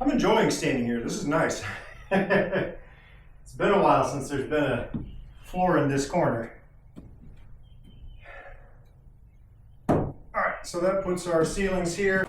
I'm enjoying standing here. This is nice. It's been a while since there's been a floor in this corner. All right, so that puts our ceilings here.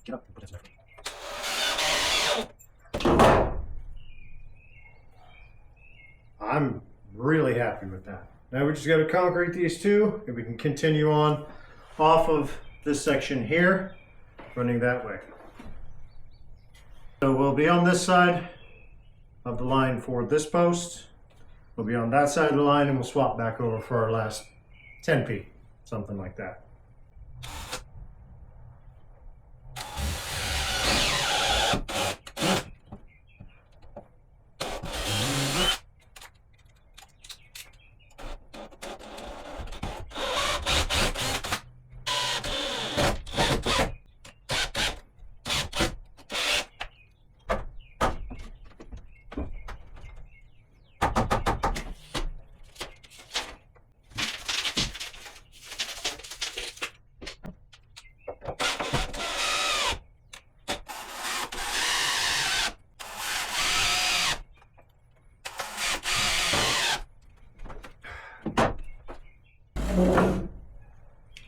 Get up and put this in there. I'm really happy with that. Now we just got to concrete these two, and we can continue on off of this section here, running that way. So we'll be on this side of the line for this post. We'll be on that side of the line, and we'll swap back over for our last 10p, something like that.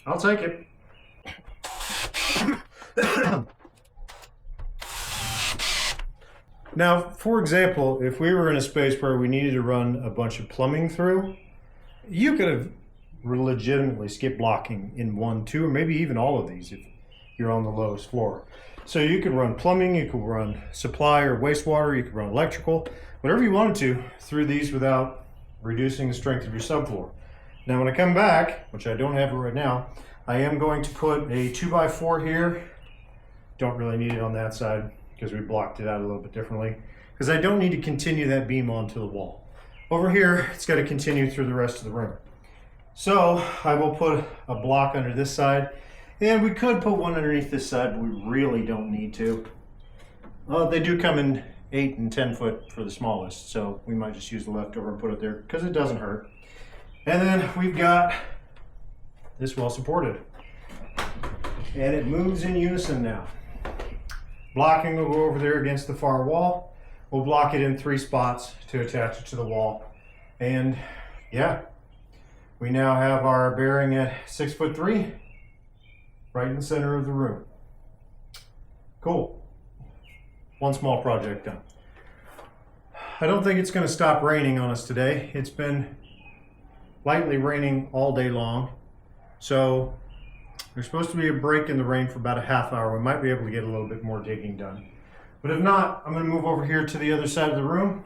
I'll take it. Now, for example, if we were in a space where we needed to run a bunch of plumbing through, you could have legitimately skipped blocking in 1, 2, or maybe even all of these if you're on the lowest floor. So you could run plumbing, you could run supply or wastewater, you could run electrical, whatever you wanted to through these without reducing the strength of your subfloor. Now when I come back, which I don't have it right now, I am going to put a 2x4 here. Don't really need it on that side because we blocked it out a little bit differently, because I don't need to continue that beam onto the wall. Over here, it's got to continue through the rest of the room. So I will put a block under this side, and we could put one underneath this side, but we really don't need to. They do come in 8 and 10 foot for the smallest, so we might just use the leftover and put it there because it doesn't hurt. And then we've got this well supported. And it moves in unison now. Blocking will go over there against the far wall. We'll block it in 3 spots to attach it to the wall. And yeah, we now have our bearing at 6'3", right in the center of the room. Cool. One small project done. I don't think it's going to stop raining on us today. It's been lightly raining all day long. So there's supposed to be a break in the rain for about a half hour. We might be able to get a little bit more digging done. But if not, I'm going to move over here to the other side of the room,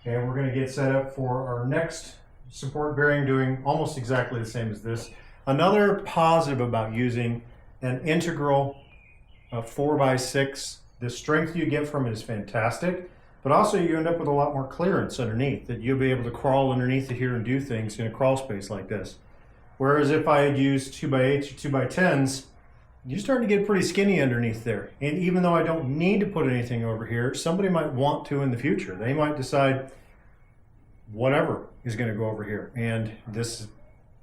and we're going to get set up for our next support bearing, doing almost exactly the same as this. Another positive about using an integral 4x6, the strength you get from it is fantastic, but also you end up with a lot more clearance underneath, that you'll be able to crawl underneath it here and do things in a crawl space like this. Whereas if I had used 2x8s or 2x10s, you're starting to get pretty skinny underneath there. And even though I don't need to put anything over here, somebody might want to in the future. They might decide whatever is going to go over here. And this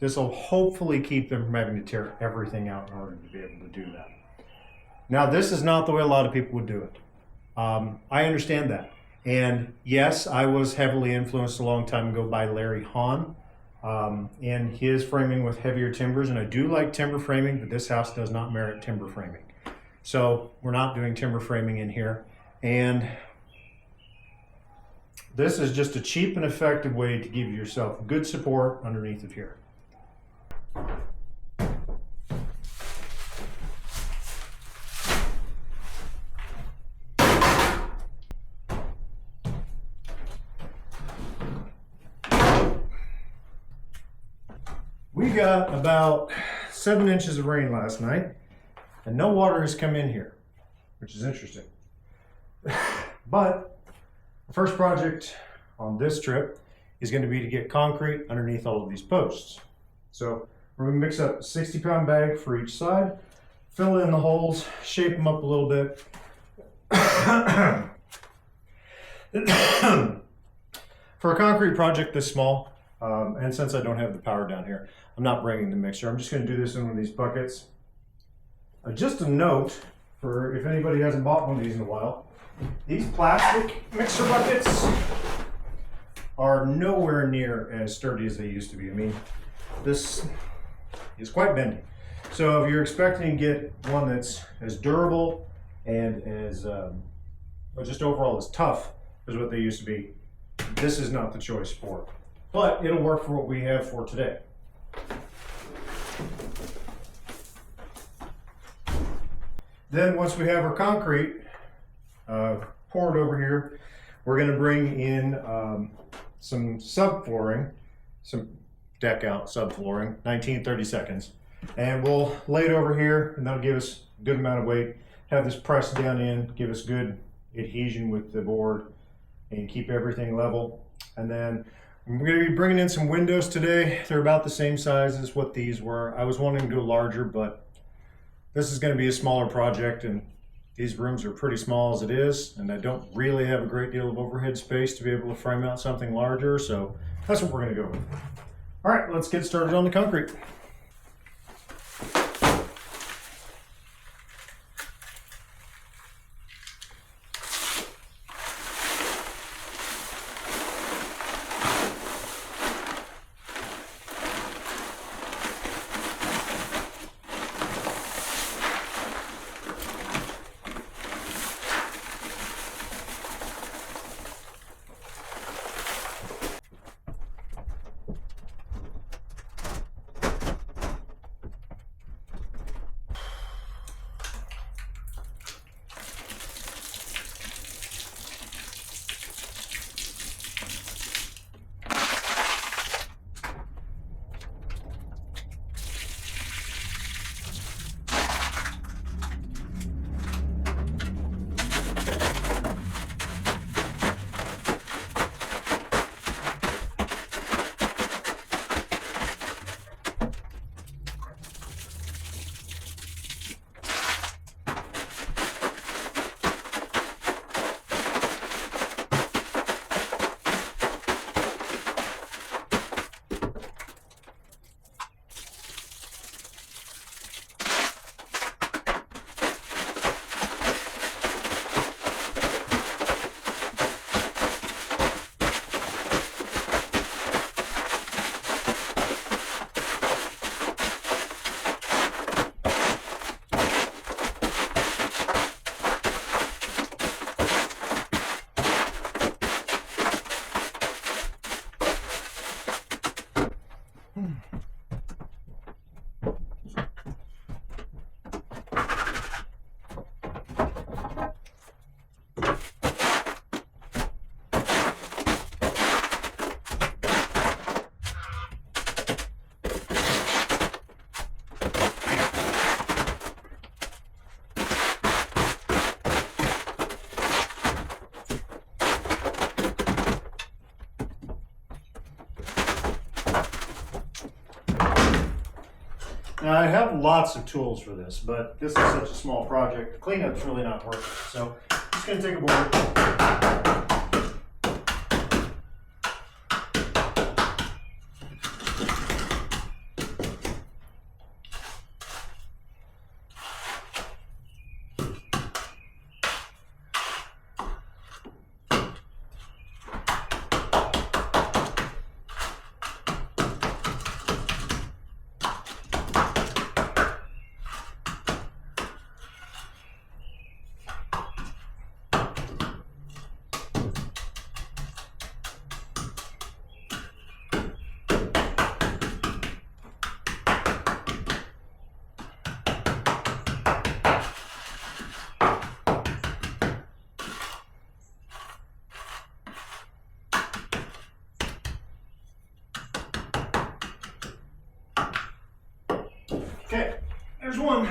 will hopefully keep them from having to tear everything out in order to be able to do that. Now, this is not the way a lot of people would do it. I understand that. And yes, I was heavily influenced a long time ago by Larry Hahn. And his framing with heavier timbers, and I do like timber framing, but this house does not merit timber framing. So we're not doing timber framing in here. And this is just a cheap and effective way to give yourself good support underneath of here. We got about 7 inches of rain last night, and no water has come in here, which is interesting. But the first project on this trip is going to be to get concrete underneath all of these posts. So we're going to mix up a 60-pound bag for each side, fill in the holes, shape them up a little bit. For a concrete project this small, and since I don't have the power down here, I'm not bringing the mixer. I'm just going to do this in one of these buckets. Just a note, for if anybody hasn't bought one of these in a while, these plastic mixer buckets are nowhere near as sturdy as they used to be. I mean, this is quite bendy. So if you're expecting to get one that's as durable and as, just overall as tough as what they used to be, this is not the choice for it. But it'll work for what we have for today. Then once we have our concrete poured over here, we're going to bring in some subflooring, some deck out subflooring, 19-30 seconds. And we'll lay it over here, and that'll give us a good amount of weight. Have this pressed down in, give us good adhesion with the board, and keep everything level. And then we're going to be bringing in some windows today. They're about the same size as what these were. I was wanting to go larger, but this is going to be a smaller project, and these rooms are pretty small as it is, and I don't really have a great deal of overhead space to be able to frame out something larger, so that's what we're going to go with. All right, let's get started on the concrete. Now I have lots of tools for this, but this is such a small project. The cleanup's really not worth it. So I'm just going to take a board. Okay, there's one.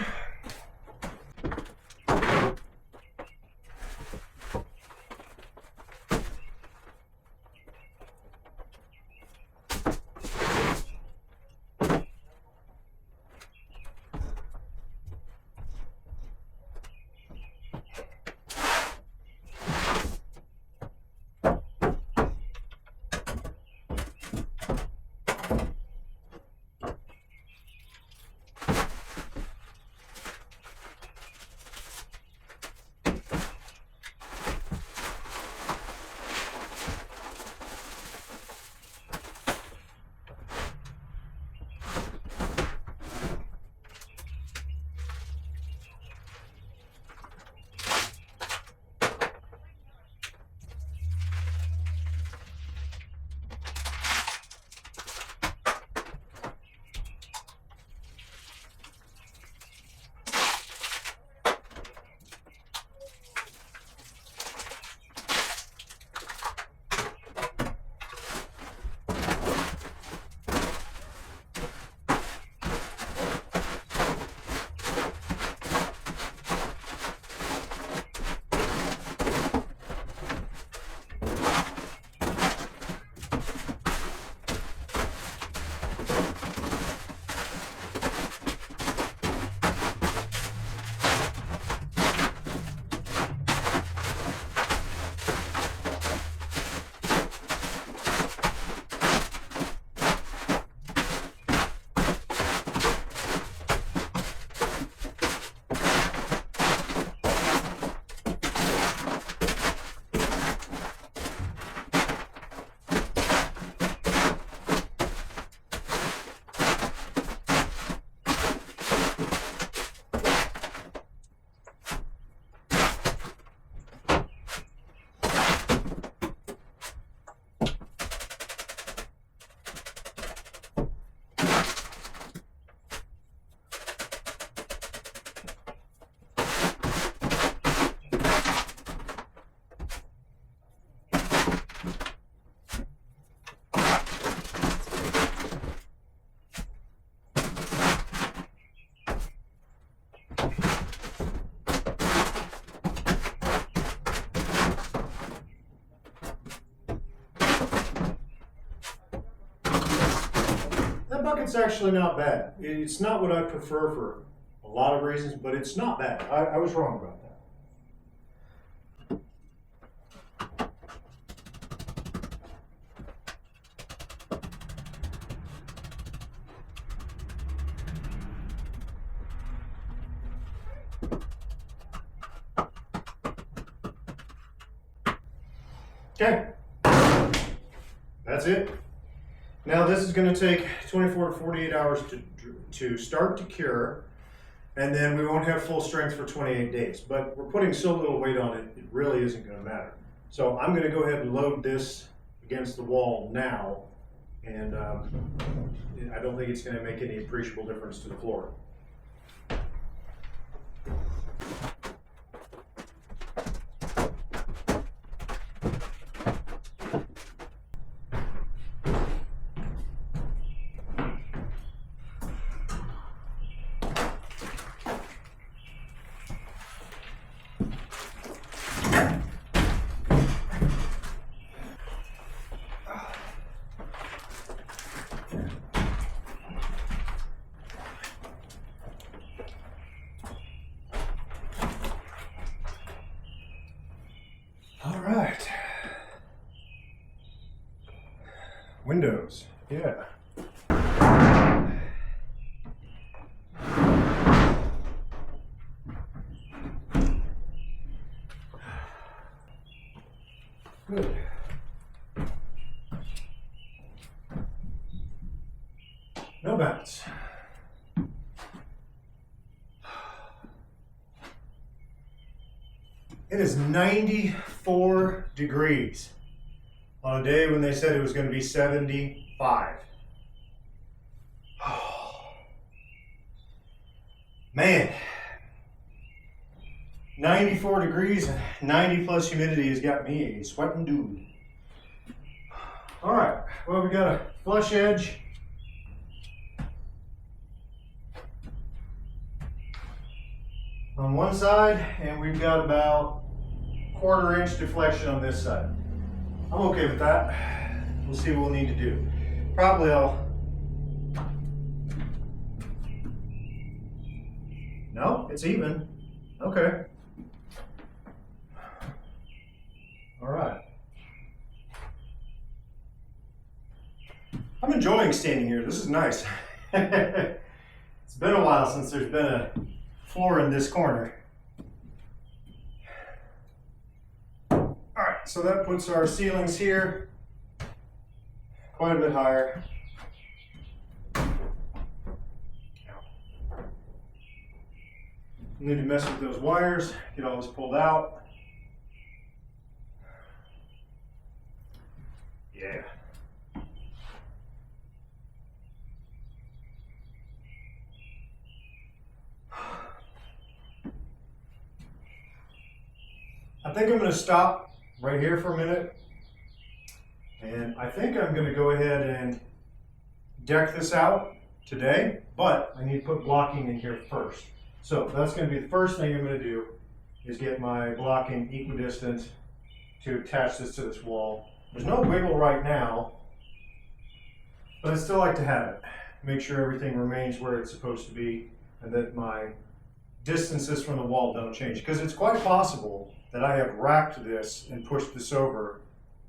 That bucket's actually not bad. It's not what I prefer for a lot of reasons, but it's not bad. I was wrong about that. Okay, that's it. Now this is going to take 24 to 48 hours to start to cure, and then we won't have full strength for 28 days. But we're putting so little weight on it, it really isn't going to matter. So I'm going to go ahead and load this against the wall now, and I don't think it's going to make any appreciable difference to the floor. Windows, yeah. Good. No bounce. It is 94 degrees on a day when they said it was going to be 75. Man, 94 degrees and 90 plus humidity has got me a sweating dude. All right, well, we got a flush edge. On one side, and we've got about 1/4 inch deflection on this side. I'm okay with that. We'll see what we'll need to do. Probably no, it's even. Okay. All right. I'm enjoying standing here. This is nice. It's been a while since there's been a floor in this corner. All right, so that puts our ceilings here quite a bit higher. Need to mess with those wires, get all this pulled out. Yeah. I think I'm going to stop right here for a minute, and I think I'm going to go ahead and deck this out today, but I need to put blocking in here first. So that's going to be the first thing I'm going to do, is get my blocking equidistant to attach this to this wall. There's no wiggle right now, but I still like to have it. Make sure everything remains where it's supposed to be, and that my distances from the wall don't change, because it's quite possible that I have racked this and pushed this over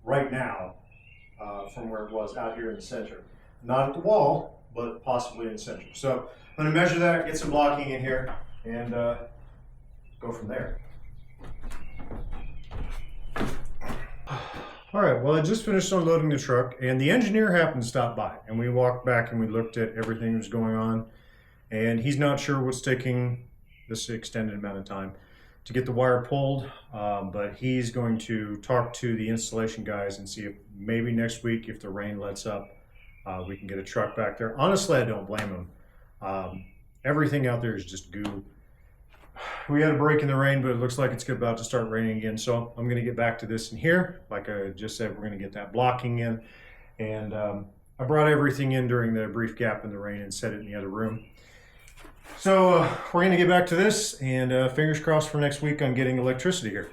right now from where it was out here in the center. Not at the wall, but possibly in the center. So I'm going to measure that, get some blocking in here, and go from there. All right, well, I just finished unloading the truck, and the engineer happened to stop by, and we walked back and we looked at everything that was going on, and he's not sure what's taking this extended amount of time to get the wire pulled, but he's going to talk to the installation guys and see if maybe next week, if the rain lets up, we can get a truck back there. Honestly, I don't blame him. Everything out there is just goo. We had a break in the rain, but it looks like it's about to start raining again. So I'm going to get back to this in here. Like I just said, we're going to get that blocking in. And I brought everything in during the brief gap in the rain and set it in the other room. So we're going to get back to this, and fingers crossed for next week on getting electricity here.